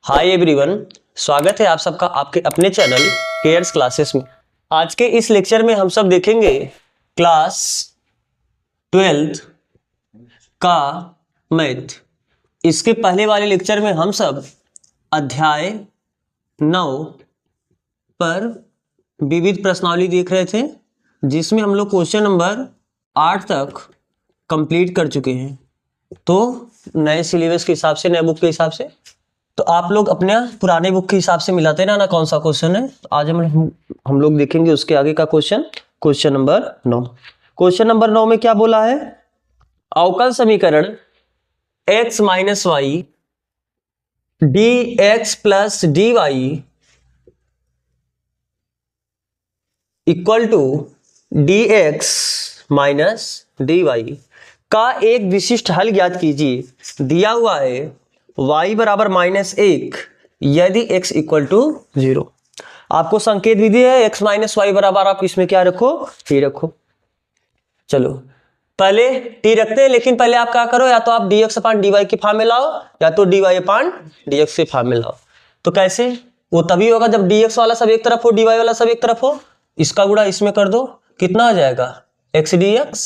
Hi everyone, स्वागत है आप सबका आपके अपने चैनल केयर्स क्लासेस में। आज के इस लेक्चर में हम सब देखेंगे क्लास 12th का मैथ। इसके पहले वाले लेक्चर में हम सब अध्याय 9 पर विविध प्रश्नावली देख रहे थे, जिसमें हम लोग क्वेश्चन नंबर 8 तक कंप्लीट कर चुके हैं। तो नए सिलेबस के हिसाब से, नए बुक के हिसाब से, तो आप लोग अपने पुराने बुक के हिसाब से मिलाते ना कौन सा क्वेश्चन है। तो आज हम लोग देखेंगे उसके आगे का क्वेश्चन नंबर 9। क्वेश्चन नंबर 9 में क्या बोला है? अवकल समीकरण x minus y d x plus d y equal to d x minus d y का एक विशिष्ट हल ज्ञात कीजिए। दिया हुआ है y बराबर -1 यदि x इक्वल टू 0। आपको संकेत भी दिया है x माइनस वाई बराबर, आप इसमें क्या रखो? t रखो। चलो पहले t रखते हैं, लेकिन पहले आप क्या करो, या तो आप dx अपान dy की फॉर्म में लाओ या तो dy अपान dx के फॉर्म में लाओ। तो कैसे? वो तभी होगा जब dx वाला सब एक तरफ हो, dy वाला सब एक तरफ हो। इसका गुणा इसमें कर दो, कितना आ जाएगा? x dx।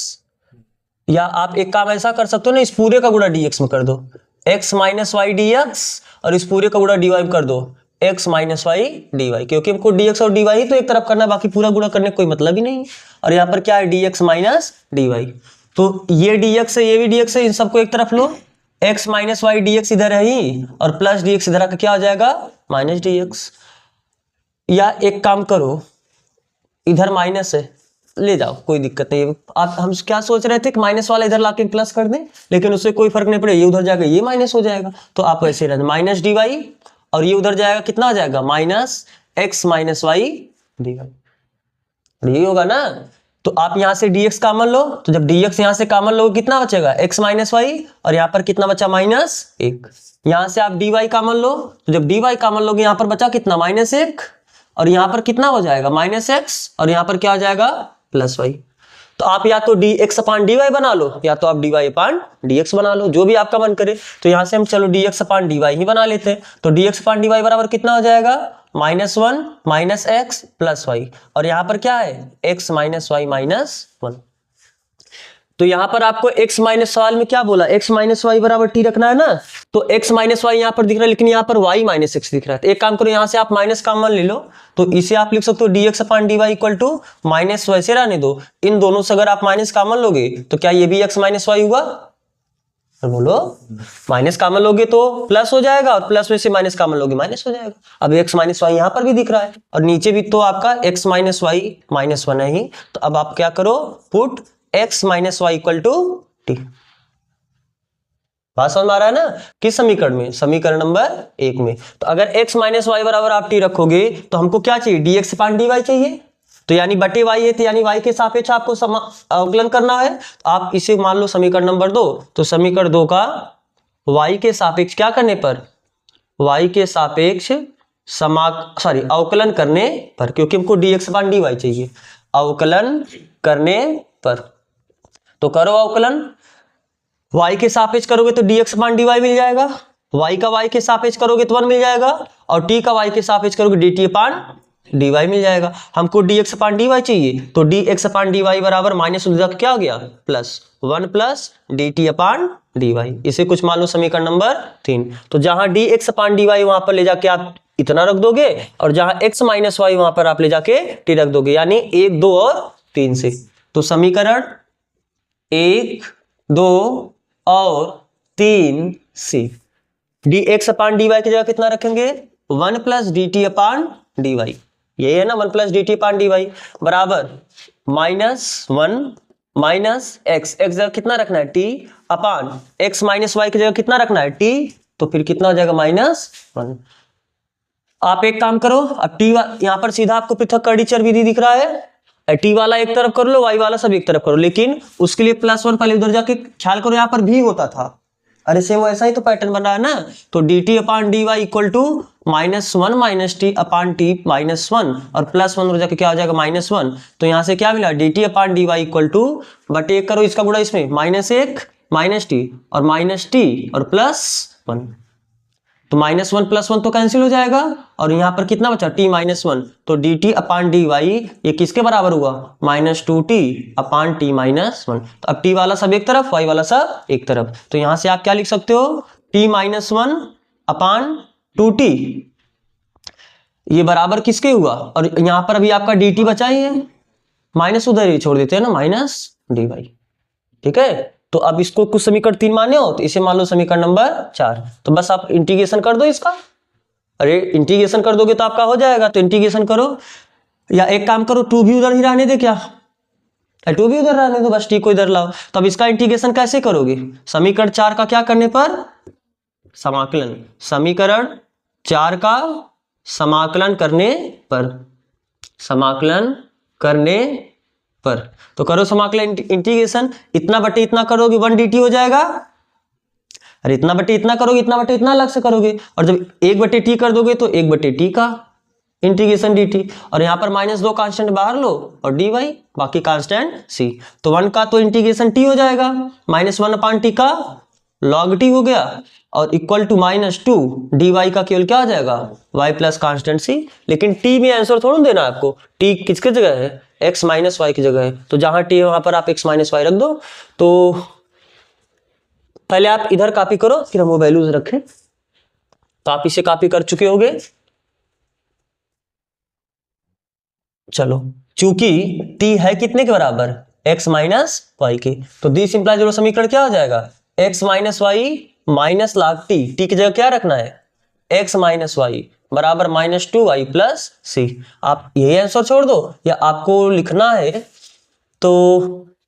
या आप एक काम ऐसा कर सकते हो ना, इस पूरे का गुणा dx में कर दो, x minus y d x, और इस पूरे का गुणा डी वाई कर दो, x minus y d y. क्योंकि हमको dx और dy ही तो एक तरफ करना है, बाकी पूरा गुणा करने का कोई मतलब ही नहीं। और यहाँ पर क्या है? dx minus d y. तो ये dx है, ये भी dx है, इन सबको एक तरफ लो। x minus y d x इधर है ही, और प्लस dx इधर आकर क्या हो जाएगा? Minus D x. या एक काम करो, इधर माइनस है, ले जाओ, कोई दिक्कत नहीं है। आप हम क्या सोच रहे थे कि माइनस वाला इधर लाके प्लस कर दें, लेकिन उससे कोई फर्क नहीं पड़ेगा, ये उधर जाएगा ये माइनस हो जाएगा। तो आप ऐसे रहना माइनस डी वाई, और ये उधर जाएगा, कितना आ जाएगा? Minus x minus y d y. यही होगा ना। तो आप यहाँ से dx कॉमन लो, तो जब dx यहाँ से कॉमन लो कितना बचेगा? x माइनस वाई, और यहाँ पर कितना बचा? -1। यहाँ से आप dy कॉमन लो, तो जब dy कॉमन लोगे यहाँ पर बचा कितना? -1, और यहाँ पर कितना हो जाएगा? -x, और यहाँ पर क्या हो जाएगा? Plus y. तो आप या तो dx अपान dy बना लो, या तो आप dy अपान dx बना लो, जो भी आपका मन करे। तो यहां से हम चलो dx अपान dy ही बना लेते हैं। तो dx अपान dy बराबर कितना हो जाएगा? -1 माइनस एक्स प्लस वाई, और यहाँ पर क्या है? x minus y minus 1। तो यहाँ पर आपको x माइनस सवाल में क्या बोला? x माइनस वाई बराबर t रखना है ना। तो x माइनस वाई यहाँ पर दिख रहा है, लेकिन यहाँ पर y माइनस एक्स दिख रहा है। तो एक काम करो, यहाँ से आप माइनस कॉमन ले लो, तो इसे आप लिख सकते हो dx upon dy equal to minus, वैसे रहने दो। इन दोनों से अगर आप माइनस कॉमन लोगे तो क्या ये भी x माइनस वाई हुआ? तो बोलो, माइनस कॉमन लोगे तो प्लस हो जाएगा, और प्लस में से माइनस कॉमन लोगे माइनस हो जाएगा। अब x माइनस वाई यहाँ पर भी दिख रहा है, और नीचे भी तो आपका x माइनस वाई माइनस 1 है ही। तो अब आप क्या करो, put x minus y equal to t. बात समझ में आ रहा है ना? किस समीकरण में? समीकरण नंबर 1 में। तो अगर x माइनस वाई बराबर आप t रखोगे तो हमको क्या चाहिए? dx अपान dy चाहिए। तो यानी बटे y है, तो यानी y के सापेक्ष आपको अवकलन करना है। तो आप इसे मान लो समीकरण नंबर 2। तो समीकरण 2 का y के सापेक्ष क्या करने पर? y के सापेक्ष अवकलन करने पर, क्योंकि हमको dx अपान dy चाहिए। अवकलन करने पर तो करो अवकलन। y के सापेक्ष करोगे तो dx अपान dy मिल जाएगा, y का y के सापेक्ष करोगे तो 1 मिल जाएगा, और t का y के सापेक्ष करोगे dt अपान dy मिल जाएगा। हमको dx अपान dy चाहिए, तो dx अपान dy बराबर माइनस क्या हो गया? Plus 1 plus dt upon dy। इसे कुछ मान लो समीकरण नंबर 3। तो जहां dx अपान dy वहां पर ले जाके आप इतना रख दोगे, और जहां x माइनस वाई वहां पर आप ले जाके t रख दोगे, यानी 1, 2 और 3 से। तो समीकरण 1, 2 और 3 से dx अपान dy की जगह कितना रखेंगे? 1 प्लस dt अपान dy। यही है ना, 1 प्लस dt अपान dy बराबर -1 माइनस x जगह कितना रखना है? t अपान x माइनस वाई की जगह कितना रखना है? t। तो फिर कितना हो जाएगा? -1। आप एक काम करो, अब t यहां पर सीधा आपको पृथक कर्णीचर विधि दिख रहा है, टी वाला एक तरफ कर लो, वाई वाला सब एक तरफ करो, लेकिन उसके लिए +1 पहले उधर जाके ख्याल करो, यहाँ पर भी होता था। अरे सेम वैसा ही तो पैटर्न बन रहा है ना। तो dt upon dy equal to -1 minus t upon t -1, और +1 उधर जाके क्या हो जाएगा? -1। तो यहाँ से क्या मिला? dt upon dy equal to बटे 1 करो इसका गुणा इसमें, -1 -t और -t और +1। तो -1 + 1 तो कैंसिल हो जाएगा और यहाँ पर कितना बचा t-1, तो dt अपान dy ये किसके बराबर हुआ -2t अपान t-1। तो अब t वाला सब एक तरफ, y वाला सब एक तरफ, तो यहाँ से आप क्या लिख सकते हो t-1 अपान 2t ये बराबर किसके हुआ, और यहाँ पर अभी आपका dt बचा ही है, माइनस उधर ही छोड़ देते हैं ना -dy। ठीक है, तो अब इसको कुछ समीकरण 3 माने हो तो इसे मान लो समीकरण नंबर 4। तो बस आप इंटीग्रेशन कर दो इसका, अरे इंटीग्रेशन कर दोगे तो आपका हो जाएगा, तो इंटीग्रेशन करो, या एक काम करो 2 भी उधर ही रहने दे, क्या 2 भी उधर रहने दो, बस t को इधर लाओ। तो अब इसका इंटीग्रेशन कैसे करोगे, समीकरण 4 का क्या करने पर समाकलन, समीकरण 4 का समाकलन करने पर, समाकलन करने पर, तो करो समाकलन इंटीग्रेशन, इतना बटे इतना करोगे 1 dt हो जाएगा, अरे इतना बटे इतना करोगे, इतना बटे इतना अलग से करोगे, और जब 1 बटे t कर दोगे तो 1 बटे t का इंटीग्रेशन dt, और यहाँ पर -2 कांस्टेंट बाहर लो और dy बाकी कांस्टेंट c, तो 1 का तो इंटीग्रेशन t हो जाएगा, -1 अपान t का log t हो गया, और इक्वल टू -2 dy का केवल क्या आ जाएगा y प्लस कांस्टेंट c। लेकिन t में आंसर थोड़ा देना है आपको, t किसके जगह है x माइनस वाई की जगह है, तो जहां t है वहां पर आप x माइनस वाई रख दो। तो पहले आप इधर कॉपी करो फिर हम वो वैल्यूज रखें, तो आप इसे कॉपी कर चुके होगे। चलो चूंकि t है कितने के बराबर x माइनस वाई के, तो दिस इंप्लाइज जो समीकरण क्या हो जाएगा x minus y minus log t, t की जगह क्या रखना है x माइनस वाई बराबर -2y प्लस c। आप यही आंसर छोड़ दो या आपको लिखना है तो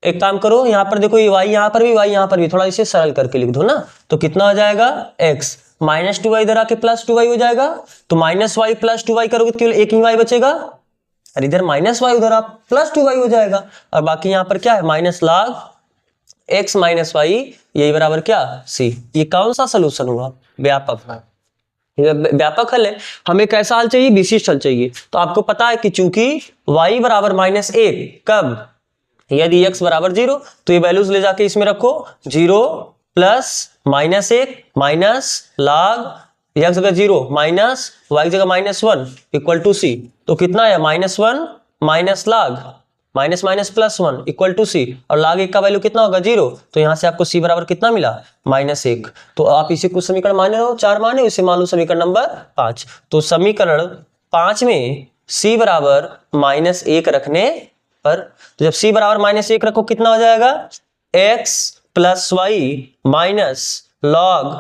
एक काम करो, यहाँ पर देखो ये y यहाँ पर भी y यहाँ पर भी, थोड़ा इसे सरल करके लिख दो ना, तो कितना हो जाएगा x -2y इधर आके +2y हो जाएगा, तो -y + 2y करोगे तो केवल एक ही y बचेगा, और इधर -y उधर आप +2y हो जाएगा, और बाकी यहाँ पर क्या है -log x माइनस वाई यही बराबर क्या c। ये कौन सा सोल्यूशन हुआ व्यापक, व्यापक हल है। हमें कैसा हल चाहिए विशिष्ट हल चाहिए, तो आपको पता है कि चूंकि y बराबर -1 कब यदि x बराबर 0, तो ये वैल्यूज ले जाके इसमें रखो 0 प्लस -1 माइनस log x जगह 0 माइनस y जगह -1 इक्वल टू c, तो कितना है -1 minus log minus minus +1 equal to c, और log 1 का वैल्यू कितना होगा 0, तो यहां से आपको c बराबर कितना मिला -1। तो आप इसे कुछ समीकरण माने रहो, 4 माने, इसे मान लो समीकरण नंबर 5। तो समीकरण 5 में c बराबर -1 रखने पर, तो जब c बराबर -1 रखो कितना हो जाएगा x plus y minus log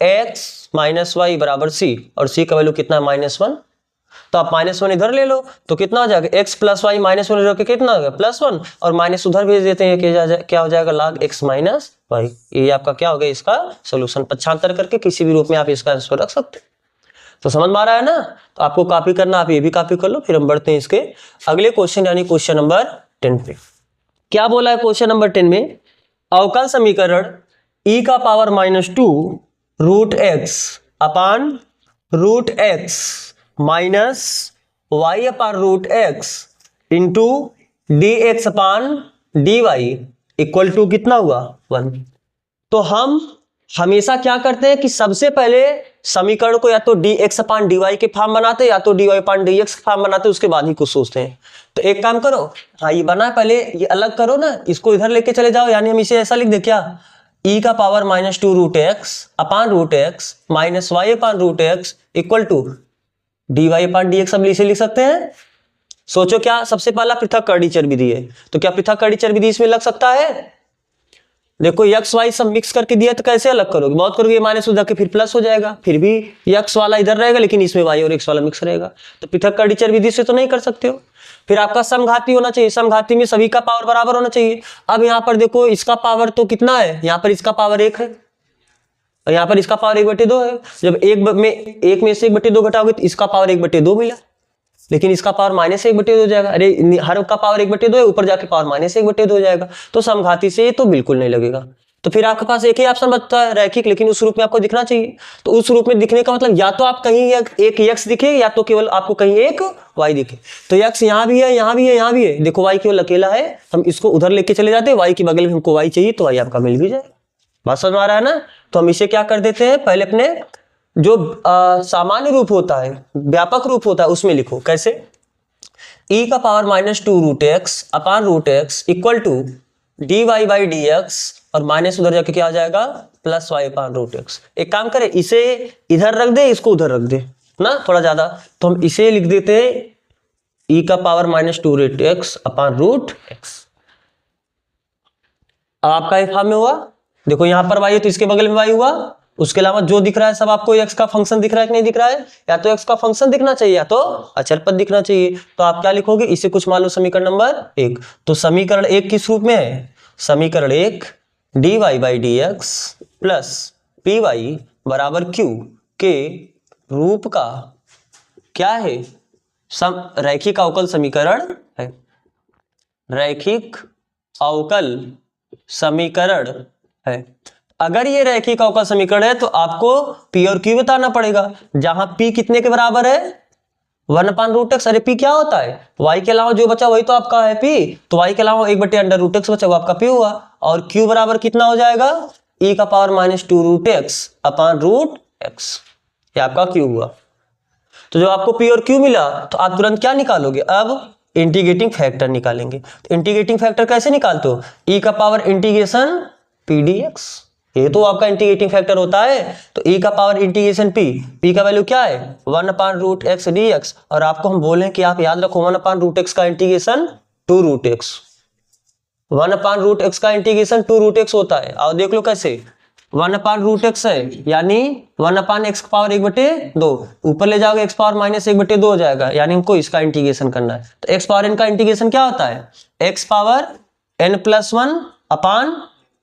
x minus y बराबर c, और c का वैल्यू कितना है -1, तो आप -1 इधर ले लो तो कितना हो जाएगा x प्लस वाई -1 रख के कितना हो गया +1, और माइनस उधर भेज देते हैं क्या हो जाएगा log x माइनस वाई। ये आपका क्या हो गया इसका सोल्यूशन, पक्षांतर करके किसी भी रूप में आप इसका आंसर रख सकते हो। तो समझ में आ रहा है ना, तो आपको कॉपी करना, आप ये भी कॉपी कर लो, फिर हम बढ़ते हैं इसके अगले क्वेश्चन यानी क्वेश्चन नंबर 10 पे। क्या बोला है क्वेश्चन नंबर 10 में, अवकल समीकरण e का power -2 root x upon root x minus y upon root x into d x upon d y equal to कितना हुआ 1। तो हम हमेशा क्या करते हैं कि सबसे पहले समीकरण को या तो D x upon d Y के फॉर्म बनाते हैं या तो D Y upon d x form बनाते हैं, उसके बाद ही कुछ सोचते हैं। तो एक काम करो, हाँ ये बना पहले ये अलग करो ना, इसको इधर लेके चले जाओ, यानी हम इसे ऐसा लिख दे क्या e का power -2 root x upon root x minus y upon root x equal to d Y upon d x. अब इसे लिख सकते हैं, सोचो क्या सबसे पहला पृथक्करणीय विधि है, तो क्या पृथक्करणीय विधि इसमें लग सकता है। देखो x y सब मिक्स करके दिया तो कैसे अलग करोगे, बहुत करोगे माइनस हो जाके फिर प्लस हो जाएगा, फिर भी x वाला इधर रहेगा लेकिन इसमें y और x वाला मिक्स रहेगा, तो पृथक्करणीय विधि से तो नहीं कर सकते हो। फिर आपका समघाती होना चाहिए, समघाती में सभी का पावर बराबर होना चाहिए। अब यहाँ पर देखो इसका पावर तो कितना है, यहाँ पर इसका पावर 1 है और यहाँ पर इसका पावर 1/2 है। जब एक में से 1/2 घटाओगे तो इसका पावर 1/2 मिला, लेकिन इसका पावर -1/2 हो जाएगा। अरे हर का पावर 1/2 है, ऊपर जाके पावर -1/2 हो जाएगा, तो समघाती से तो बिल्कुल नहीं लगेगा। तो फिर आपके पास एक ही ऑप्शन बचता है रैखिक, लेकिन उस रूप में आपको दिखना चाहिए। तो उस रूप में दिखने का मतलब या तो आप कहीं एक x दिखे या तो केवल आपको कहीं एक y दिखे। तो x यहाँ भी है, यहाँ भी है, यहाँ भी है, देखो y केवल अकेला है, हम इसको उधर लेके चले जाते हैं, y के बगल में हमको y चाहिए तो y आपका मिल भी जाए। बात समझ में आ रहा है ना। तो हम इसे क्या कर देते हैं, पहले अपने जो सामान्य रूप होता है, व्यापक रूप होता है, उसमें लिखो। कैसे? e का power minus 2 root x upon root x equal to d y by D x, और माइनस उधर जाके क्या आ जाएगा, plus y upon root x. एक काम करें, इसे इधर रख दे, इसको उधर रख दे ना थोड़ा ज्यादा, तो हम इसे लिख देते e का power minus 2 root x upon root x. अब आपका एक फॉर्म में हुआ, देखो यहां पर y है तो इसके बगल में y हुआ, उसके अलावा जो दिख रहा है सब आपको x का फंक्शन दिख रहा है कि नहीं दिख रहा है? या तो x का फंक्शन दिखना चाहिए या तो अचर पद दिखना चाहिए। तो आप क्या लिखोगे, इसे कुछ मान लो समीकरण नंबर 1। तो समीकरण 1 किस रूप में है? समीकरण 1 dy by D x plus p y बराबर q के रूप का क्या है? रैखिक अवकल समीकरण है। रैखिक अवकल समीकरण है। अगर ये रैखिक अवकल समीकरण है तो आपको p और q बताना पड़ेगा, जहां p कितने के बराबर है, 1/√x। अरे p क्या होता है, y के अलावा जो बचा वही तो आपका है p, तो y के अलावा 1/√x बचा वो आपका p हुआ, और q बराबर कितना हो जाएगा, e का power minus 2 root x upon root x, ये आपका q हुआ। तो जो आपको p और q मिला तो आप तुरंत क्या निकालोगे, अब इंटीग्रेटिंग फैक्टर निकालेंगे। तो इंटीग्रेटिंग फैक्टर कैसे निकालते हो, e का पावर इंटीग्रेशन p dx, ये तो आपका इंटीग्रेटिंग फैक्टर होता है। तो e का पावर इंटीग्रेशन p का वैल्यू क्या है, 1/√x dx, और आपको हम बोले कि आप याद रखो 1/√x का इंटीग्रेशन 2 रूट एक्स, 1/√x का इंटीग्रेशन 2 रूट एक्स होता है। और देख लो कैसे, 1/√x है यानी 1/x पावर 1/2, ऊपर ले जाओगे x पावर माइनस 1/2 हो जाएगा, यानी हमको इसका इंटीग्रेशन करना है। तो x पावर n का इंटीग्रेशन क्या होता है, x पावर n+1 अपान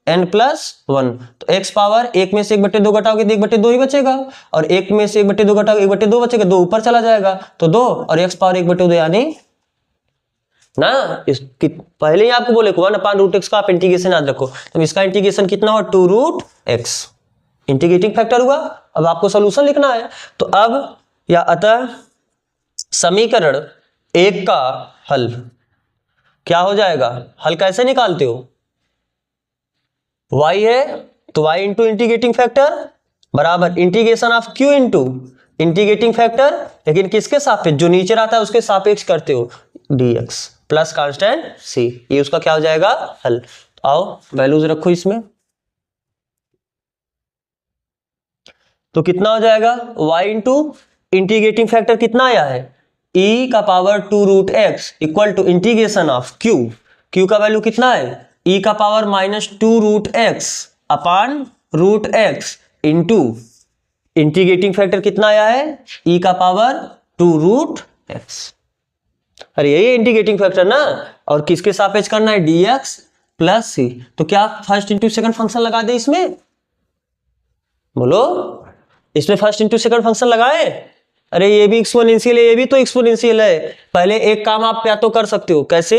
n+1। तो x पावर 1 में से 1/2 घटाओगे तो 1/2 ही बचेगा, और 1 में से 1/2 घटाओगे 1/2 बचेगा, 2 ऊपर चला जाएगा तो 2, और x पावर 1/2 यानी ना, इसकी पहले ही आपको बोले 1/√x का आप इंटीग्रेशन याद रखो, तो इसका इंटीग्रेशन कितना हुआ, 2 रूट एक्स, इंटीग्रेटिंग फैक्टर हुआ। अब आपको सॉल्यूशन लिखना है, तो अब या अतः समीकरण 1 का हल क्या हो जाएगा, हल कैसे निकालते हो, y है तो y इंटू इंटीग्रेटिंग फैक्टर बराबर integration of q into integrating factor, लेकिन किसके सापेक्ष, जो नीचे रहता है उसके सापेक्ष करते हो, dx प्लस कांस्टेंट c, ये उसका क्या हो जाएगा, हल। तो आओ वैल्यूज रखो इसमें, तो कितना हो जाएगा, y इंटू इंटीग्रेटिंग फैक्टर कितना आया है, e का power 2 root x equal to integration of q का वैल्यू कितना है, e का power minus 2 root x upon root x into integrating factor कितना आया है, e का पावर 2 रूट एक्स। अरे यही इंटीग्रेटिंग फैक्टर ना, और किसके सापेक्ष करना है, dx प्लस c। तो क्या फर्स्ट इंटू सेकंड फंक्शन लगा दे इसमें, बोलो, इसमें फर्स्ट इंटू सेकंड फंक्शन लगाए। अरे ये भी एक्सपोनेंशियल है, ये भी तो एक्सपोनेंशियल है। पहले एक काम आप या तो कर सकते हो, कैसे,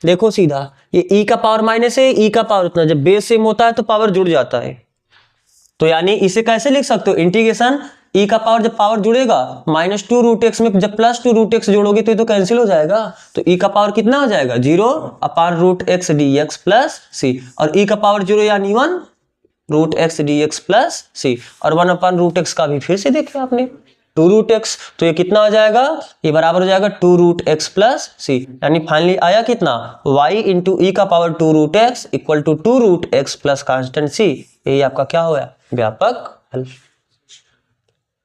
देखो सीधा, ये e का पावर माइनस है, e का पावर उतना, जब बेस सेम होता है तो पावर जुड़ जाता है, तो यानी इसे कैसे लिख सकते हो, इंटीग्रेशन e का पावर जब पावर जुड़ेगा माइनस 2 रूट एक्स में जब प्लस 2 रूट एक्स जोड़ोगे तो ये तो कैंसिल हो जाएगा, तो e का पावर कितना हो जाएगा, 0 upon root X D x plus C, और e का पावर 0 यानी 1 root X D x plus C, और 1 अपान रूट एक्स का भी फिर से देखे आपने 2 रूट एक्स, तो ये कितना हो जाएगा, ये बराबर हो जाएगा 2 रूट एक्स प्लस सी, यानी फाइनली आया कितना, y इंटू ई का power 2 root x equal to 2 root X plus constant C. यही आपका क्या हुआ, व्यापक हल।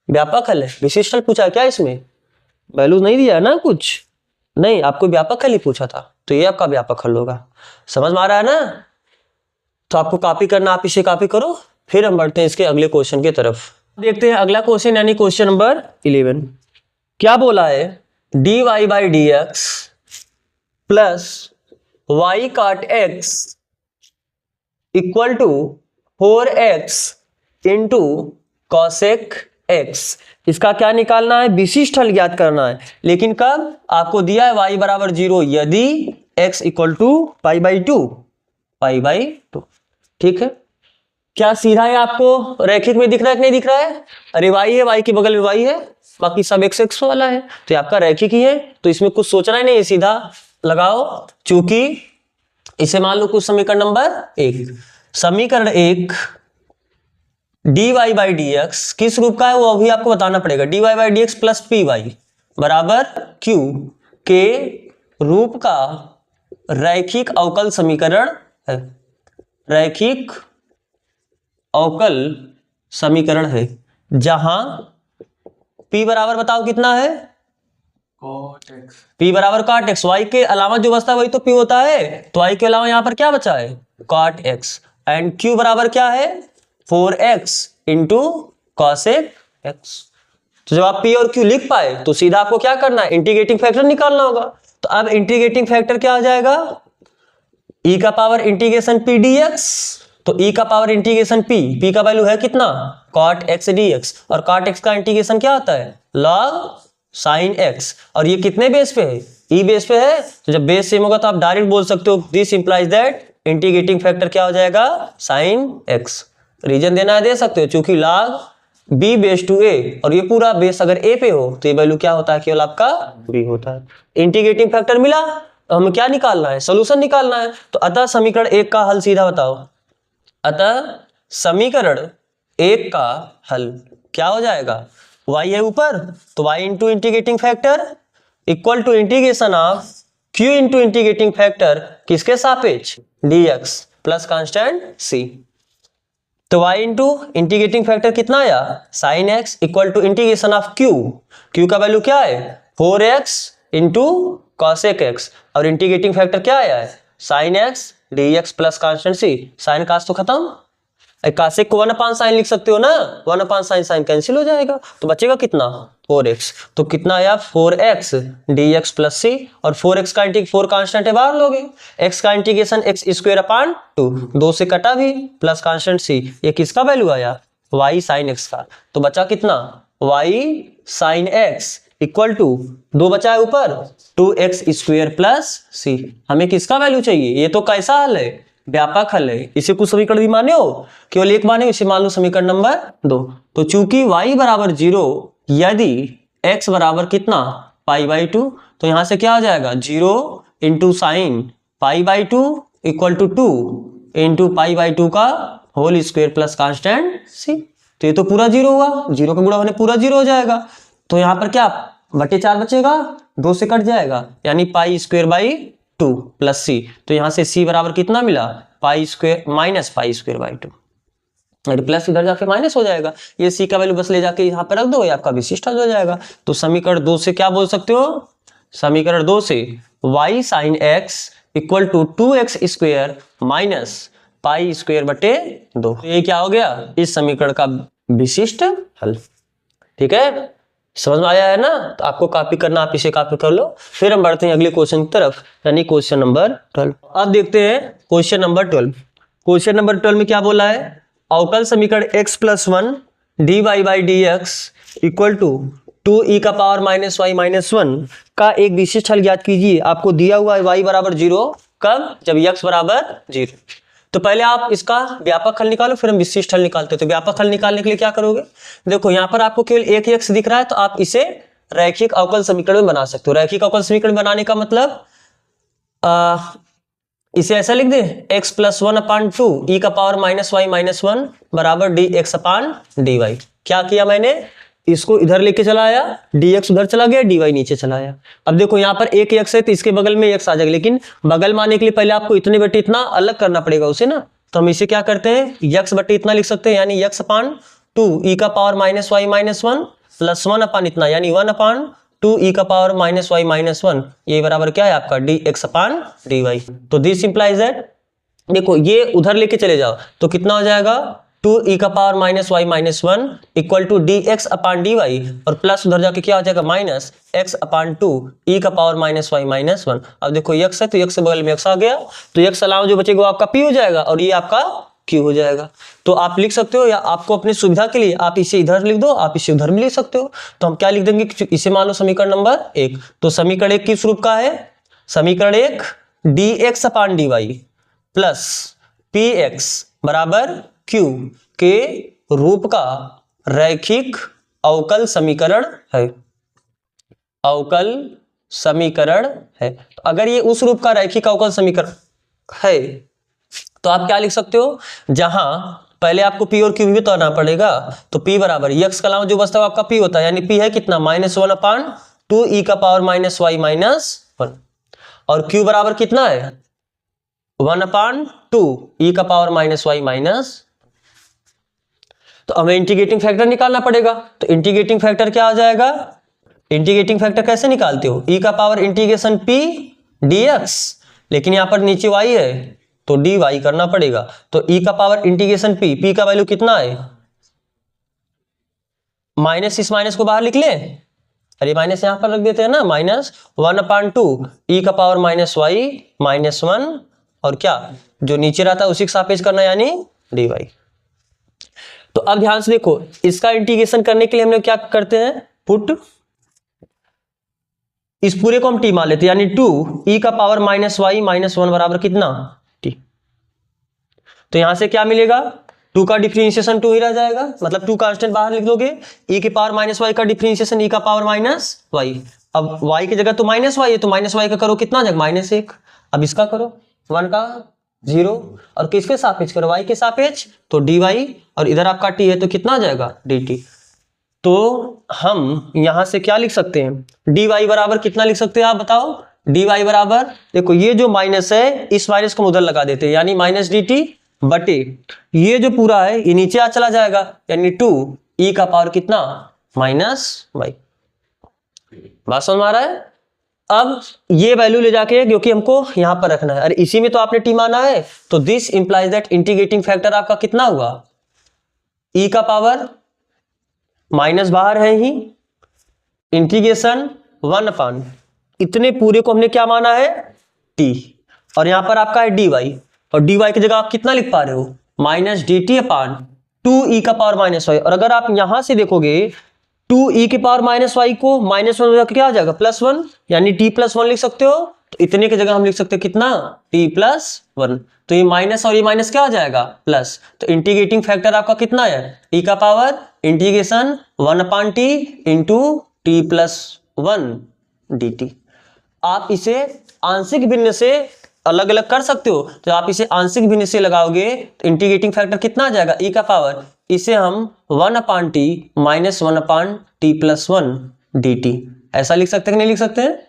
व्यापक हल है, विशिष्ट हल पूछा क्या इसमें, वैल्यू नहीं दिया ना, कुछ नहीं, आपको व्यापक हल ही पूछा था, तो ये आपका व्यापक हल होगा। समझ में आ रहा है ना, तो आपको कॉपी करना, आप इसे कॉपी करो, फिर हम बढ़ते हैं इसके अगले क्वेश्चन की तरफ। देखते हैं अगला क्वेश्चन, यानी क्वेश्चन नंबर 11। क्या बोला है, dy by D x plus Y cot X equal to 4x into cosec X. इसका क्या निकालना है, विशिष्ट हल ज्ञात करना है, लेकिन कब, आपको दिया है y बराबर 0 यदि x equal to pi by two, ठीक है। क्या सीधा है, आपको रैखिक में दिख रहा है कि नहीं दिख रहा है, अरे y है, y के बगल में y है, बाकी सब x वाला है, तो ये आपका रैखिक ही है, तो इसमें कुछ सोचना ही नहीं है, सीधा लगाओ। चूंकि इसे मान लो कुछ समीकरण नंबर 1, समीकरण 1 dy बाई डी एक्स किस रूप का है वो अभी आपको बताना पड़ेगा। dy by D x plus p y बराबर क्यू के रूप का रैखिक अवकल समीकरण है। रैखिक अवकल समीकरण है जहां p बराबर बताओ कितना है, p बराबर cot x। y के अलावा जो बचता है वही तो p होता है, तो y के अलावा यहां पर क्या बचा है cot x। एंड q बराबर क्या है 4x इंटू cosec x। तो जब आप p और q लिख पाए तो सीधा आपको क्या करना है, इंटीग्रेटिंग फैक्टर निकालना होगा। तो अब इंटीग्रेटिंग फैक्टर क्या आ जाएगा, e का पावर इंटीग्रेशन p dx। तो e का पावर इंटीग्रेशन p का वैल्यू है कितना cot x dx, और cot x का इंटीग्रेशन क्या होता है log sin x। और ये कितने बेस पे है, e बेस पे है। तो जब बेस सेम होगा तो आप डायरेक्ट बोल सकते हो this implies that integrating factor क्या हो जाएगा sin x। रीजन देना है दे सकते हो, चूंकि log b base two a और ये पूरा बेस अगर a पे हो तो ये वैल्यू क्या होता है केवल आपका b होता है। इंटीग्रेटिंग फैक्टर मिला तो हमें क्या निकालना है, सोल्यूशन निकालना है। तो अतः समीकरण 1 का हल सीधा बताओ। अतः समीकरण 1 का हल क्या हो जाएगा, y है ऊपर तो y into integrating factor equal to integration of q into integrating factor किसके सापेक्ष dx प्लस कांस्टेंट c। तो y इंटू इंटीग्रेटिंग फैक्टर कितना आया sin x equal to integration of q का वैल्यू क्या है 4x इंटू cosec x, और integrating factor क्या आया है sin x dx plus constant c। Sine cos तो खत्म, कासेक को 1/sin लिख सकते हो ना, 1/sin साइन कैंसिल हो जाएगा तो बचेगा कितना 4x। तो कितना आया 4x dx प्लस c, और 4x का इंटीग्रेशन 4 कांस्टेंट है बाहर लोगे, x का इंटीग्रेशन x स्क्वायर अपॉन 2 2 से कटा भी प्लस कांस्टेंट c। ये किसका वैल्यू आया y sin x का। तो बचा कितना y sin x equal to 2 बचा है ऊपर 2x स्क्वायर प्लस c। हमें किसका वैल्यू चाहिए, ये तो कैसा हल है व्यापक हल है। इसे कुछ समीकरण भी माने हो केवल एक माने, इसे मान लो समीकरण नंबर 2। तो चूंकि y बराबर 0 यदि x बराबर कितना पाई बाई 2, तो यहां से क्या हो जाएगा 0 into sine pi by 2 equal to 2 into pi by 2 का whole square plus constant c। तो ये तो पूरा 0 हुआ, 0 का गुणा होने पूरा 0 हो जाएगा। तो यहाँ पर क्या बटे 4 बचेगा 2 से कट जाएगा, यानी pi square by 2 plus c। तो यहां से c बराबर कितना मिला pi square minus pi square by 2, और प्लस इधर जाके माइनस हो जाएगा। ये c का वैल्यू बस ले जाके यहाँ पर रख दो, ये आपका विशिष्ट हल हो जाएगा। तो समीकरण 2 से क्या बोल सकते हो, समीकरण 2 से y sin x equal to 2x square minus pi square बटे 2। ये क्या हो गया इस समीकरण का विशिष्ट हल। ठीक है, समझ में आया है ना। तो आपको कॉपी करना, आप इसे कॉपी कर लो। फिर हम बढ़ते हैं अगले क्वेश्चन की तरफ, यानी क्वेश्चन नंबर 12। अब देखते हैं क्वेश्चन नंबर 12। क्वेश्चन नंबर 12 में क्या बोला है, अवकल समीकरण x plus 1 dy by D x equal to 2e का पावर माइनस वाई माइनस 1 का एक विशिष्ट हल ज्ञात कीजिए। आपको दिया हुआ है y बराबर 0, कब जब x बराबर 0। तो पहले आप इसका व्यापक हल निकालो, फिर हम विशिष्ट हल निकालते हैं। तो व्यापक हल निकालने के लिए क्या करोगे, देखो यहाँ पर आपको केवल एक x दिख रहा है, तो आप इसे रैखिक अवकल समीकरण में बना सकते हो। रैखिक अवकल समीकरण बनाने का मतलब इसे ऐसा लिख दे x प्लस 1 अपान 2 e का पावर माइनस वाई माइनस 1 बराबर dx अपान dy। क्या किया मैंने, इसको इधर लेके चला आया, dx उधर चला गया, dy नीचे चला आया। अब देखो यहाँ पर एक x है तो इसके बगल में x आ जाएगा, लेकिन बगल में आने के लिए पहले आपको इतने बटे इतना अलग करना पड़ेगा उसे ना। तो हम इसे क्या करते हैं x बटे इतना लिख सकते हैं, यानी x अपान 2 e का power minus y minus 1 plus 1 upon इतना, यानी 1 अपान 2 e का पावर माइनस वाई माइनस 1, ये बराबर क्या है आपका dx अपान dy। तो दिस इंप्लाइज दैट, देखो ये उधर लेके चले जाओ तो कितना हो जाएगा 2 e का power minus y minus 1 equal to dx upon dy, और प्लस उधर जाके क्या हो जाएगा माइनस x अपान 2 e का पावर माइनस वाई माइनस 1। अब देखो x है तो x से बगल में x आ गया, तो x अलावा जो बचेगा वो आपका p हो जाएगा और ये आपका q हो जाएगा। तो आप लिख सकते हो, या आपको अपनी सुविधा के लिए आप इसे इधर लिख दो, आप इसे उधर भी लिख सकते हो। तो हम क्या लिख देंगे, इसे मान लो समीकरण नंबर 1। तो समीकरण 1 किस रूप का है, समीकरण 1 dx upon dy plus px बराबर q के रूप का रैखिक अवकल समीकरण है। अवकल समीकरण है, तो अगर ये उस रूप का रैखिक अवकल समीकरण है तो आप क्या लिख सकते हो, जहां पहले आपको पी और क्यू भी तो आना पड़ेगा। तो पी बराबर एक्स का अलावा जो बचता है आपका पी होता है, यानी पी है कितना -1/2 ई का पावर -y-1, और क्यू बराबर कितना है 1/2 ई का पावर -y-। तो हमें इंटीग्रेटिंग फैक्टर निकालना पड़ेगा। तो इंटीग्रेटिंग फैक्टर क्या आ जाएगा, इंटीग्रेटिंग फैक्टर कैसे निकालते हो, ई का पावर इंटीग्रेशन पी dx, लेकिन यहां पर नीचे y है तो dy करना पड़ेगा। तो ई का पावर इंटीग्रेशन पी का वैल्यू कितना है, माइनस, इस माइनस को बाहर लिख ले, अरे माइनस यहां पर रख देते हैं ना, -1/2 ई का पावर -y-1, और क्या जो नीचे रहता है उसी के सापेक्ष करना, यानी dy। तो अब ध्यान से देखो, इसका इंटीग्रेशन करने के लिए हम लोग क्या करते हैं, पुट इस पूरे को हम टी मान लेते हैं, यानी 2 ई का पावर -y-1 बराबर कितना टी। तो यहां से क्या मिलेगा, 2 का डिफरेंशिएशन 2 ही रह जाएगा, मतलब 2 कांस्टेंट बाहर लिख दोगे, ई के पावर -y का डिफरेंशिएशन ई का पावर -y। अब y की जगह तो -y है, तो -y का करो कितना जगह -1, अब इसका करो 1 का 0, और किसके सापेक्ष करो, y के सापेक्ष, तो dy, और इधर आपका t है तो कितना आ जाएगा dt। तो हम यहां से क्या लिख सकते हैं, dy बराबर कितना लिख सकते हैं आप बताओ, dy बराबर, देखो ये जो माइनस है इस माइनस को उधर लगा देते हैं, यानी -dt बटे ये जो पूरा है ये नीचे आ चला जाएगा, यानी 2 ई का पावर कितना -y। बात समझ में आ रहा है। अब ये वैल्यू ले जाके, क्योंकि हमको यहां पर रखना है, अरे इसी में तो आपने टी माना है, तो this implies that integrating factor आपका कितना हुआ, ई का पावर माइनस बाहर है ही, इंटीग्रेशन 1/, इतने पूरे को हमने क्या माना है टी, और यहां पर आपका है dy, और dy की जगह आप कितना लिख पा रहे हो -dt/2 ई का पावर -y। और अगर आप यहां से देखोगे 2 ई के पावर -y को -1 क्या आ जाएगा +1, यानी t+1 लिख सकते हो। तो इतने की जगह हम लिख सकते हैं कितना t+1, तो ये माइनस और ये माइनस क्या आ जाएगा प्लस। तो इंटीग्रेटिंग फैक्टर आपका कितना है, ई का power integration 1/t into t+1 dt। आप इसे आंशिक भिन्न से अलग अलग कर सकते हो, तो आप इसे आंशिक भिन्न से लगाओगे तो इंटीग्रेटिंग फैक्टर कितना आ जाएगा, ई का पावर, इसे हम 1/t -1/t+1 dt ऐसा लिख सकते हैं कि नहीं लिख सकते हैं।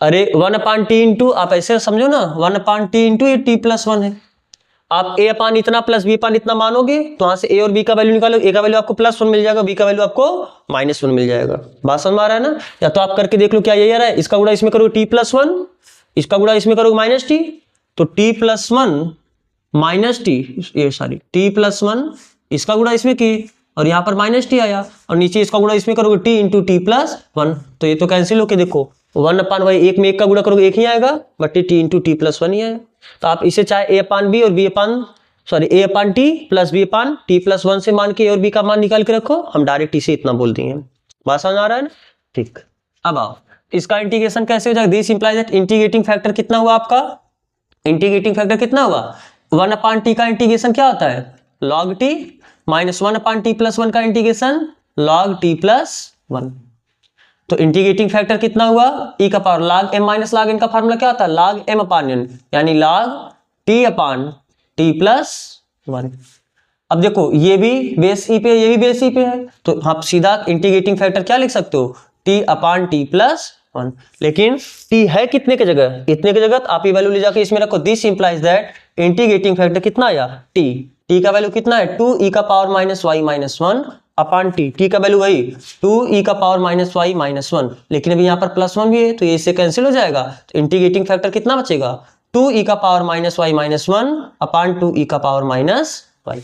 अरे 1/t इंटू, आप ऐसे समझो ना, 1/t इंटू ये t+1 है, आप a अपान इतना प्लस b अपान इतना मानोगे तो वहां से a और b का वैल्यू निकालो, a का वैल्यू आपको +1 मिल जाएगा, b का वैल्यू आपको -1 मिल जाएगा। बात समझ में आ रहा है ना। या तो आप करके देख लो क्या यही आ रहा है, इसका गुणा इसमें करोगे t+1, इसका गुणा इसमें करोगे -t, तो t+1 -t, इसका गुणा इसमें की और यहाँ पर -t आया, और नीचे इसका गुणा इसमें करोगे t इंटू t+1, तो ये तो कैंसिल होके देखो 1/, एक में एक का गुणा करोगे एक ही आएगा, बटे t इंटू t+1 ही आएगा। तो आप इसे चाहे a/b और a/t प्लस b/t+1 से मान के और b का मान निकाल के रखो, हम डायरेक्ट इसे इतना बोल दिए। बात समझ आ रहा है ना। ठीक, अब आओ इसका इंटीग्रेशन कैसे हो जाएगा, this implies that integrating factor कितना हुआ आपका, इंटीग्रेटिंग फैक्टर कितना हुआ 1/t का इंटीग्रेशन क्या होता है log t, -1/t+1 का इंटीग्रेशन log t+1। तो इंटीग्रेटिंग फैक्टर कितना हुआ, e का power log m minus log n का फार्मूला क्या होता है log m/n, यानी log t/t+1। अब देखो ये भी बेस ई पे है, ये भी बेस ई पे है, तो आप सीधा इंटीग्रेटिंग फैक्टर क्या लिख सकते हो t/t+1। लेकिन t है कितने की जगह, इतने की जगह, तो आप ये वैल्यू ले जाके इसमें रखो, this implies that integrating factor कितना आया t का वैल्यू कितना है 2 e का पावर -y-1 अपान t का वैल्यू वही 2 e का पावर -y-1, लेकिन अभी यहाँ पर +1 भी है तो ये इससे कैंसिल हो जाएगा, तो इंटीग्रेटिंग फैक्टर कितना बचेगा 2 e का पावर -y-1 अपान 2 e का पावर -y।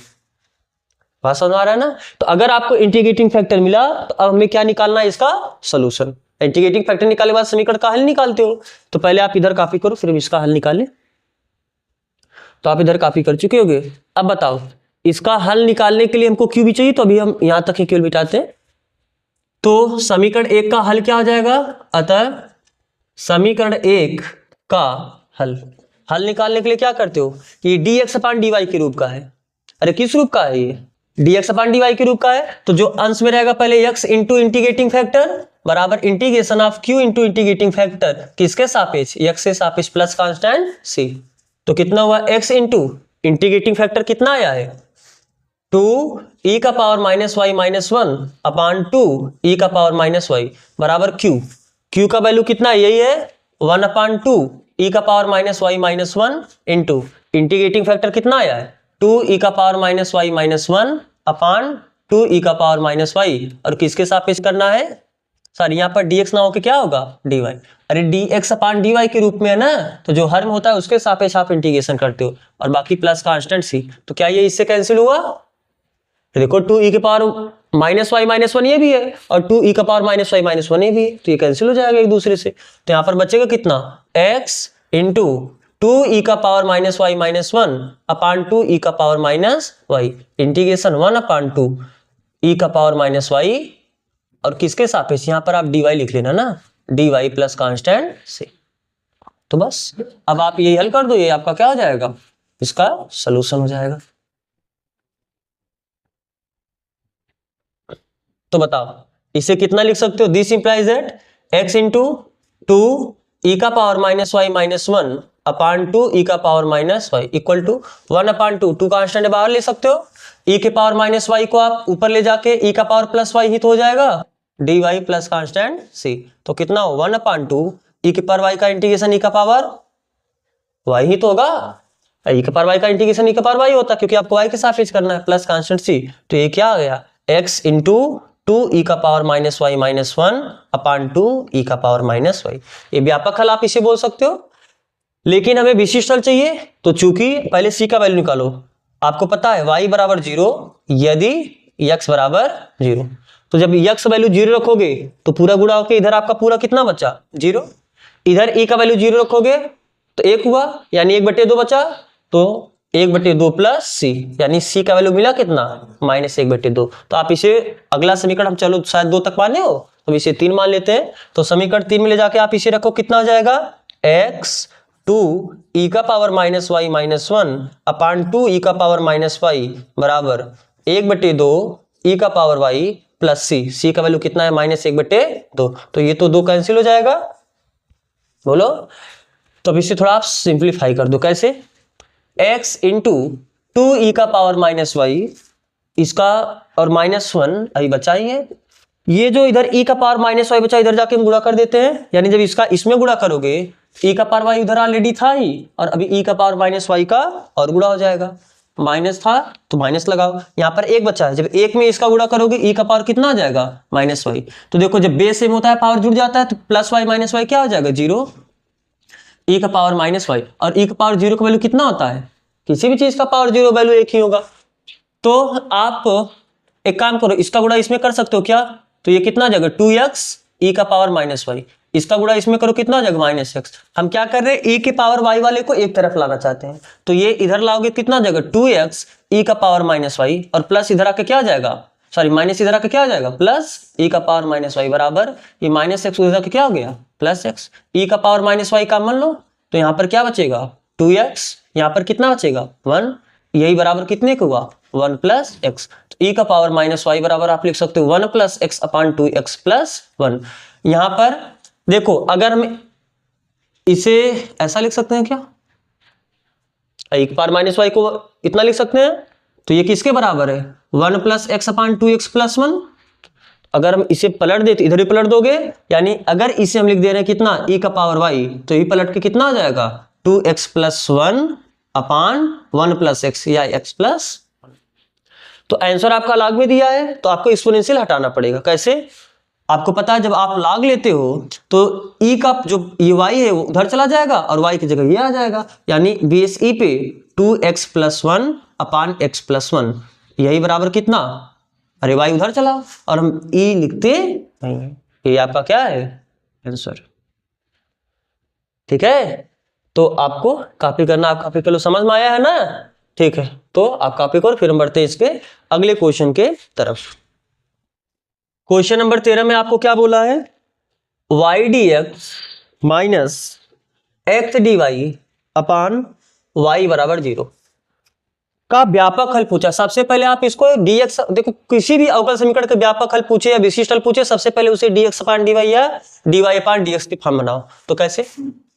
बात समझ आ रहा है ना। तो अगर आपको इंटीग्रेटिंग फैक्टर मिला तो अब हमें क्या निकालना है, इसका सोल्यूशन। इंटीग्रेटिंग फैक्टर निकालने के बाद समीकरण का हल निकालते हो, तो पहले आप इधर कॉपी करो फिर इसका हल निकालें। तो आप इधर कॉपी कर चुके होगे। अब बताओ इसका हल निकालने के लिए हमको क्यों भी चाहिए, तो अभी हम यहां तक ही केवल बिठाते हैं। तो समीकरण 1 का हल क्या हो जाएगा, अतः समीकरण 1 का हल निकालने के लिए क्या करते हो, ये dx/dy के रूप का है। अरे किस रूप का है ये, dx/dy के रूप का है, तो जो अंश में रहेगा पहले x इंटू इंटीग्रेटिंग फैक्टर बराबर integration of q into integrating factor किसके सापेक्ष, x के सापेक्ष प्लस कांस्टेंट c। तो कितना हुआ x इंटू इंटीग्रेटिंग फैक्टर कितना आया है 2e का power minus y minus 1 upon 2e का पावर माइनस वाई बराबर क्यू का वैल्यू कितना है, यही है 1 अपान 2e का power minus y minus 1 into integrating factor कितना आया है 2e का power minus y minus 1 upon 2e का पावर माइनस वाई, और किसके सापेक्ष करना है, सॉरी यहाँ पर dx ना होके क्या होगा dy। अरे dx अपान dy के रूप में है ना, तो जो हर में होता है उसके सापेक्ष आप इंटीग्रेशन करते हो, और बाकी प्लस कांस्टेंट सी, तो क्या ये इससे कैंसिल हुआ, देखो 2e के पावर माइनस वाई माइनस 1 ये भी है और 2e का पावर माइनस वाई माइनस 1 ये भी है, तो ये कैंसिल हो जाएगा एक दूसरे से। तो यहाँ पर बचेगा कितना x इंटू 2e का power minus y minus 1 upon 2e का power minus Y integration 1 upon 2e का पावर माइनस वाई, और किसके सापेक्ष, यहाँ पर आप dy लिख लेना ना, dy प्लस कांस्टेंट से। तो बस अब आप यही हल कर दो, ये आपका क्या हो जाएगा, इसका सलूशन हो जाएगा। तो बताओ इसे कितना लिख सकते हो, this implies that x into 2e का power minus y minus 1 upon 2e का power minus y equal to 1 upon 2 constant बाहर ले सकते हो, e के पावर माइनस वाई को आप ऊपर ले जाके e का पावर प्लस वाई ही तो हो जाएगा, dy प्लस कांस्टेंट c। तो कितना हो 1 अपान 2 e के पावर y का इंटीग्रेशन e का पावर y ही तो होगा, e के पावर y का इंटीग्रेशन e का पावर y होता है क्योंकि आपको y के सापेक्ष करना है, प्लस कांस्टेंट c। तो ये क्या आ गया x इंटू 2e का power minus y minus 1 upon 2e का पावर माइनस वाई। ये व्यापक हल आप इसे बोल सकते हो, लेकिन हमें विशिष्ट हल चाहिए, तो चूंकि पहले c का वैल्यू निकालो, आपको पता है y बराबर 0 यदि x बराबर 0, तो जब x वैल्यू 0 रखोगे तो पूरा गुणा होके इधर आपका पूरा कितना बचा 0, इधर e का वैल्यू 0 रखोगे तो 1 हुआ यानी 1/2 बचा, तो 1/2 प्लस सी, यानी सी का वैल्यू मिला कितना -1/2। तो आप इसे अगला समीकरण, हम चलो शायद 2 तक माने हो तो इसे 3 मान लेते हैं, तो समीकरण 3 में ले जाके आप इसे रखो, कितना हो जाएगा x 2e का power minus y minus 1 upon 2e का पावर माइनस वाई बराबर 1/2 e का पावर y प्लस सी का वैल्यू कितना है -1/2, तो ये तो 2 कैंसिल हो जाएगा, बोलो। तो अब इसे थोड़ा आप सिंप्लीफाई कर दो, कैसे, x इंटू 2e का पावर माइनस वाई, इसका और -1 अभी बचा ही है, ये जो इधर e का पावर माइनस वाई बचा इधर जाके हम गुणा कर देते हैं, यानी जब इसका इसमें गुणा करोगे e का पावर वाई उधर ऑलरेडी था ही, और अभी e का पावर माइनस वाई का और गुणा हो जाएगा, माइनस था तो माइनस लगाओ, यहाँ पर 1 बचा है, जब 1 में इसका गुणा करोगे e का पावर कितना आ जाएगा -y। तो देखो जब बेस सेम होता है पावर जुड़ जाता है तो प्लस वाई माइनस वाई क्या हो जाएगा 0, e का पावर -y, और e का पावर 0 का वैल्यू कितना होता है, किसी भी चीज का पावर 0 वैल्यू 1 ही होगा। तो आप एक काम करो, इसका गुणा इसमें कर सकते हो क्या, तो ये कितना आ जाएगा 2x e का पावर -y, इसका गुणा इसमें करो कितना आ जाएगा -x। हम क्या कर रहे हैं, e के पावर y वाले को एक तरफ लाना चाहते हैं, तो ये इधर लाओगे कितना आ जाएगा 2x e का पावर -y, और प्लस इधर आके क्या आ जाएगा, सॉरी माइनस इधर आके क्या आ जाएगा प्लस e का पावर -y बराबर ये -x उधर आके क्या हो गया +x, e का पावर -y का मान लो, तो यहाँ पर क्या बचेगा 2x, यहाँ पर कितना बचेगा 1, यही बराबर कितने को हुआ 1 + x, तो e का पावर -y बराबर आप लिख सकते हो 1 + x अपान 2x + 1। यहाँ पर देखो अगर हम इसे ऐसा लिख सकते हैं क्या, e का पावर -y को इतना लिख सकते हैं, तो ये किसके बराबर है 1 + x अपान 2x + 1। अगर हम इसे पलट देते, इधर ही पलट दोगे, यानी अगर इसे हम लिख दे रहे हैं कितना e का पावर y, तो ये पलट के कितना आ जाएगा 2x + 1 अपान 1 + x या x + 1। तो आंसर आपका लॉग में दिया है, तो आपको एक्सपोनेंशियल हटाना पड़ेगा, कैसे, आपको पता है जब आप लॉग लेते हो तो e का जो ये y है वो उधर चला जाएगा और y की जगह ये आ जाएगा, यानी बेस e पे 2x + 1 अपान x + 1, यही बराबर कितना, अरे y उधर चला और हम e लिखते नहीं है, ये आपका क्या है आंसर, ठीक है। तो आपको कॉपी करना, आप कॉपी कर लो, समझ में आया है ना, ठीक है, तो आप कॉपी करो, फिर हम बढ़ते हैं इसके अगले क्वेश्चन के तरफ। क्वेश्चन नंबर 13 में आपको क्या बोला है, y dx minus x dy अपान y बराबर 0 का व्यापक हल पूछा। सबसे पहले आप इसको dx, देखो किसी भी अवकल समीकरण का व्यापक हल पूछे या विशिष्ट हल पूछे, सबसे पहले उसे dx अपान dy या dy अपान dx की फॉर्म बनाओ। तो कैसे,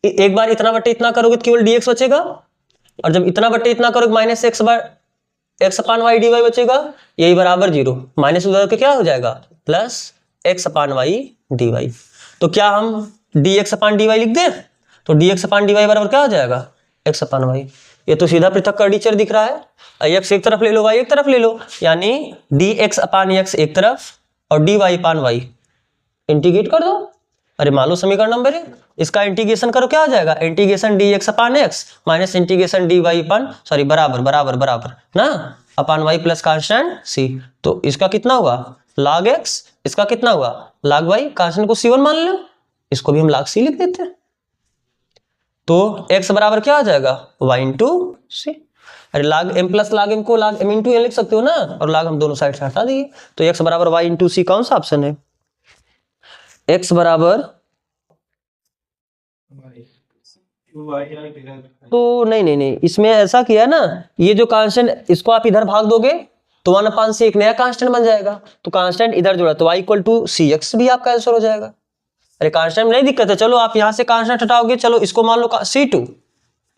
एक बार इतना बटे इतना करोगे तो केवल dx बचेगा, और जब इतना बटे इतना करोगे minus x upon y d Y बचेगा, यही बराबर 0, माइनस उधर के क्या हो जाएगा plus x upon y d y. तो क्या हम D x upon d Y लिख दें? तो D x upon d Y बराबर क्या हो जाएगा एक्स अपान वाई। ये तो सीधा पृथक कर्डिचर दिख रहा है, एक्स एक तरफ ले लो वाई एक तरफ ले लो, यानी डी एक्स अपान एक्स एक तरफ और D Y upon y integrate कर दो। अरे मान लो समीकरण नंबर 1, इसका इंटीग्रेशन करो क्या हो जाएगा integration D x upon X minus integration D Y upon sorry बराबर बराबर बराबर ना upon Y plus constant C. तो इसका कितना हुआ log x, इसका कितना हुआ log y, कांस्टेंट को c1 मान लो, इसको भी हम log c लिख देते हैं। तो x बराबर क्या आ जाएगा y इंटू सी। अरे log m plus log m को log m इंटू n लिख सकते हो ना, और log हम दोनों साइड से हटा दिए। तो x बराबर y इंटू सी कौन सा ऑप्शन है? x बराबर तो नहीं, इसमें ऐसा किया ना, ये जो कांस्टेंट इसको आप इधर भाग दोगे तो 1 अपान से एक नया कांस्टेंट बन जाएगा, तो कांस्टेंट इधर जुड़ा तो y equal to c x भी आपका आंसर हो जाएगा। अरे कांस्टेंट में नहीं दिक्कत है, चलो आप यहां से कांस्टेंट हटाओगे, चलो इसको मान लो C2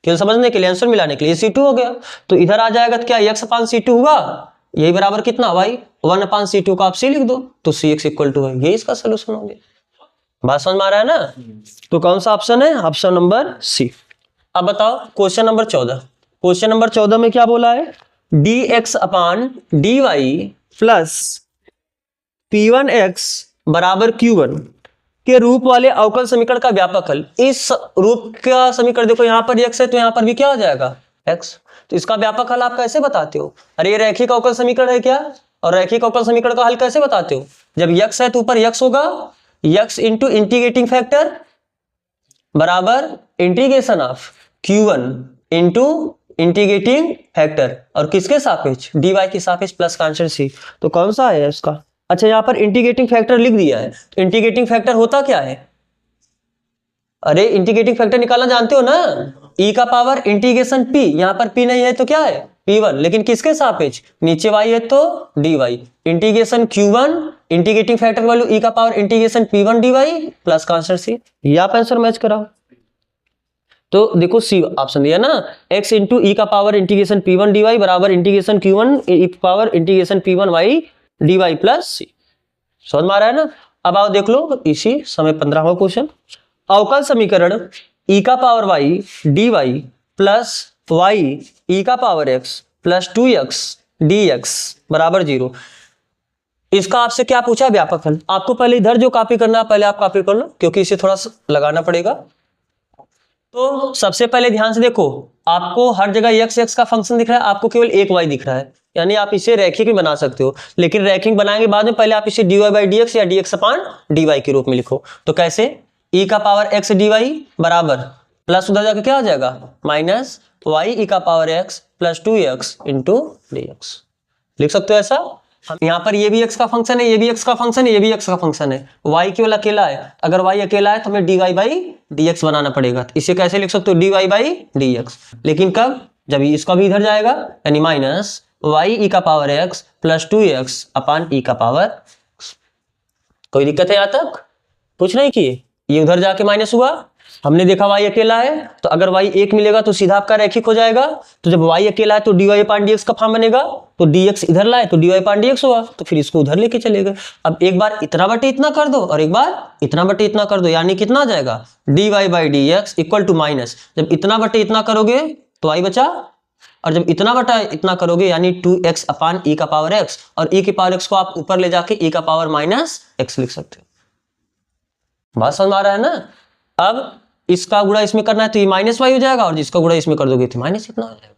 केवल समझने के लिए आंसर मिलाने के लिए C2 हो गया, तो इधर आ जाएगा तो क्या x अपान C2 हुआ, यही बराबर कितना y 1 अपान C2 का आप C लिख दो तो CX इक्वल टू है, ये इसका सोल्यूशन हो गया। बात समझ में आ रहा है ना? तो कौन सा ऑप्शन है? Option number c. अब बताओ क्वेश्चन नंबर 14। क्वेश्चन नंबर 14 में क्या बोला है? D x upon d Y plus P1x बराबर Q1 के रूप वाले अवकल समीकरण का व्यापक हल। इस रूप का समीकरण देखो, यहां पर x है तो यहां पर भी क्या हो जाएगा x, तो इसका व्यापक हल आप कैसे बताते हो? अरे ये रैखिक अवकल समीकरण है क्या, और रैखिक अवकल समीकरण का हल कैसे बताते हो? जब x है तो ऊपर x होगा, x इंटू इंटीग्रेटिंग फैक्टर बराबर integration of Q1 into integrating factor और किसके सापेक्ष dy के सापेक्ष प्लस कांस्टेंट c। तो कौन सा है इसका? अच्छा यहाँ पर इंटीग्रेटिंग फैक्टर लिख दिया है, तो इंटीग्रेटिंग फैक्टर होता क्या है? अरे इंटीग्रेटिंग फैक्टर निकालना जानते हो ना, e का पावर इंटीग्रेशन p, यहाँ पर p नहीं है तो क्या है p1, लेकिन किसके सापेक्ष नीचे y है तो dy integration Q1 integrating factor value e का power integration p1 dy plus constant c। ये आप आंसर मैच कराओ। तो देखो सी ऑप्शन दिया ना, x इंटू ई का पावर इंटीग्रेशन p1 dy बराबर integration Q1 E power integration p1 y dy plus सी। समझ में आ रहा है ना? अब आओ देख लो इसी समय 15वां क्वेश्चन। अवकल समीकरण e का power y dy plus y e का power x plus 2x dx बराबर 0। इसका आपसे क्या पूछा? व्यापक हल। आपको पहले इधर जो कॉपी करना है पहले आप कॉपी कर लो, क्योंकि इसे थोड़ा लगाना पड़ेगा। तो सबसे पहले ध्यान से देखो, आपको हर जगह x का फंक्शन दिख रहा है, आपको केवल एक y दिख रहा है, यानी आप इसे रैखिक भी बना सकते हो, लेकिन रैखिक बनाएंगे बाद में, पहले आप इसे dy बाई dx या dx अपान dy के रूप में लिखो। तो कैसे? e का पावर x dy बराबर प्लस उधर जाकर क्या हो जाएगा माइनस y e का power x plus 2x into dx लिख सकते हो ऐसा। यहाँ पर ये भी x का फंक्शन है, ये भी x का फंक्शन है, ये भी x का फंक्शन है, y केवल अकेला है। अगर y अकेला है तो हमें dy बाई dx बनाना पड़ेगा। इसे कैसे लिख सकते हो? dy बाई dx, लेकिन कब? जब इसका भी इधर जाएगा, यानी माइनस y e का पावर x प्लस 2x अपान e का पावर x। कोई दिक्कत है यहाँ तक? कुछ नहीं किए, ये उधर जाके माइनस हुआ, हमने देखा y अकेला है, तो अगर y 1 मिलेगा तो सीधा आपका रैखिक हो जाएगा। तो जब y अकेला है तो dy अपान dx का फॉर्म बनेगा, तो dx इधर लाए तो dy अपान dx हुआ, तो फिर इसको उधर लेके चले गए। अब एक बार इतना बटे इतना कर दो और एक बार इतना बटे इतना कर दो, यानी कितना आ जाएगा dy by dx equal to minus, जब इतना बटे इतना करोगे तो y बचा, और जब इतना बटा इतना करोगे यानी 2x अपान e का पावर x, और e के पावर x को आप ऊपर ले जाके e का पावर माइनस x लिख सकते हो। बात समझ आ रहा है ना? अब इसका गुणा इसमें करना है तो ये माइनस वाई हो जाएगा, और जिसका गुणा इसमें कर दोगे तो माइनस इतना हो जाएगा।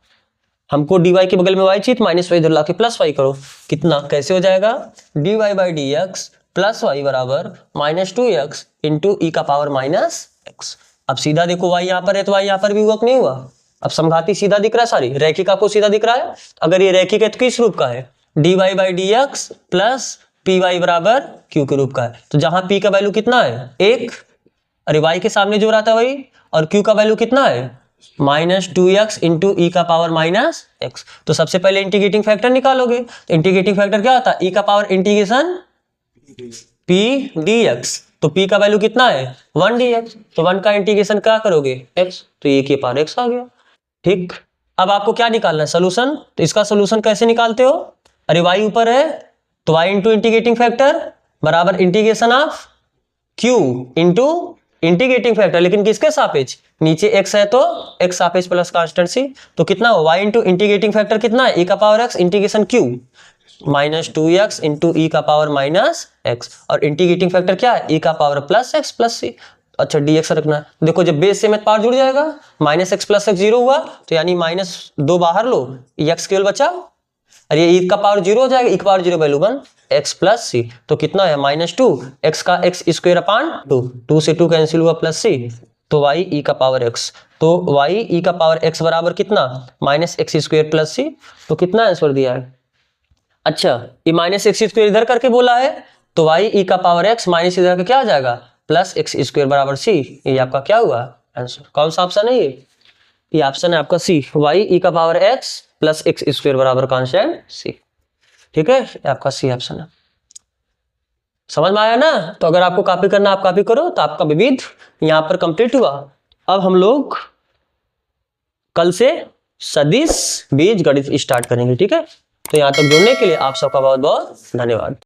हमको dy के बगल में y चाहिए तो माइनस वाई इधर लाके प्लस वाई करो, कितना कैसे हो जाएगा dy by dx plus y बराबर माइनस 2x इंटू ई का पावर माइनस x। अब सीधा देखो y यहाँ पर है तो y यहाँ पर भी हुआ कि नहीं हुआ? अब समघाती सीधा दिख रहा है, सारी रैखिक आपको सीधा दिख रहा है। अगर ये रैखिक है तो किस रूप का है? dy by dx plus py बराबर q के रूप का है। तो जहां p का वैल्यू कितना है 1, अरे y के सामने जो रहता है वही, और q का वैल्यू कितना है माइनस 2x इंटू ई का पावर माइनस x। तो सबसे पहले इंटीग्रेटिंग फैक्टर निकालोगे, तो इंटीग्रेटिंग फैक्टर क्या होता है e का पावर इंटीग्रेशन p dx, तो p का वैल्यू कितना है 1 dx, तो 1 का इंटीग्रेशन क्या करोगे x, तो e के पावर x आ गया। ठीक, अब आपको क्या निकालना है, सोल्यूशन। तो इसका सोल्यूशन कैसे निकालते हो, अरे y ऊपर है तो y इंटू इंटीग्रेटिंग फैक्टर बराबर integration of q into integrating factor, लेकिन किसके सापेक्ष, नीचे x है तो x सापेक्ष प्लस कांस्टेंट c, तो कितना हो y इंटू इंटीग्रेटिंग फैक्टर कितना है, e का power x integration q minus 2x into ई का पावर माइनस x, और इंटीग्रेटिंग फैक्टर क्या है, e का power plus x plus c। अच्छा dx रखना है, देखो जब बेस से में पावर जुड़ जाएगा, minus x plus x zero हुआ तो यानी माइनस 2 बाहर लो, x केवल बचा, और ये e का पावर जीरो हो जाएगा, e का power zero value 1 x plus C, तो कितना है -2 x का x स्क्वायर अपान 2 से 2 कैंसिल हुआ प्लस सी, तो y e का पावर x, तो y e का पावर x बराबर कितना -x स्क्वायर प्लस सी, तो कितना आंसर दिया है। अच्छा ये -x स्क्वायर इधर करके बोला है तो y e का पावर x माइनस इधर का क्या आ जाएगा प्लस x स्क्वायर बराबर सी, ये आपका क्या हुआ आंसर। कौन सा ऑप्शन है ये ऑप्शन है आपका सी, y e का power x plus x square बराबर कांस्टेंट सी। ठीक है, आपका सी ऑप्शन है। समझ में आया ना, तो अगर आपको कॉपी करना आप कॉपी करो, तो आपका विविध यहाँ पर कंप्लीट हुआ। अब हम लोग कल से सदिश बीज गणित स्टार्ट करेंगे। ठीक है, तो यहाँ तक जुड़ने के लिए आप सबका बहुत बहुत धन्यवाद।